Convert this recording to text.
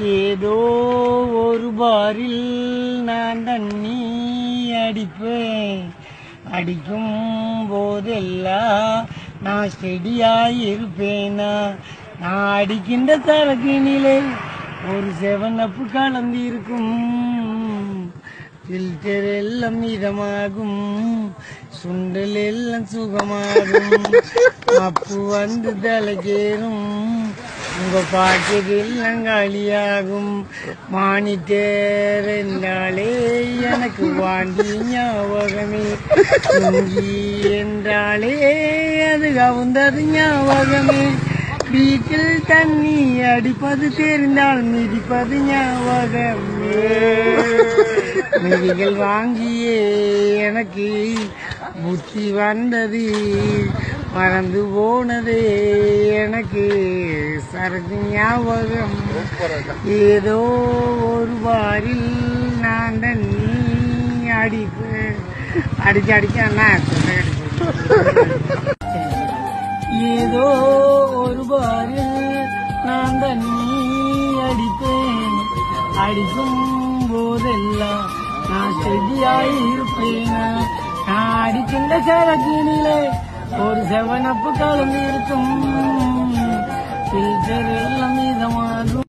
ஏதோ ஒரு பாரில் நான் தண்ணி அடிப்பேன். அடிக்கும் போதெல்லாம் நான் செடியாயிருப்பேனா. நான் அடிக்கின்ற சரக்கினிலே ஒரு 7up கலந்திருக்கும். ஃபில்டர் எல்லாம் மிதமாகும், சுண்டல் எல்லாம் சுகமாகும். அப்பு வந்து தலைக்கேறும், உங்க பாக்கெட் எல்லாம் காலியாகும். மானிட்டர் என்றாலே எனக்கு வாண்டி ஞாபகமே. துங்கி என்றாலே அது கவுந்தது ஞாபகமே. வீட்டில் தண்ணி அடிப்பது தெரிந்தால் மிதிப்பது ஞாபகமே. மிதிகள் வாங்கியே எனக்கு புத்தி வந்தது, மறந்து போனதே எனக்கு சரக்கு ஞாபகம். ஏதோ ஒரு பாரில் நான் தண்ணி அடிப்பேன். அடிச்சா ஏதோ ஒரு பாரில் நான் தண்ணி அடிப்பேன். அடிக்கும் போதெல்லாம் நான் செடியாயிருப்பேனா. நான் அடிக்கின்ற சரக்கினிலே ஒரு 7up கலந்து இருக்கும். ஃபில்டர் எல்லாம் மிதமாகும்.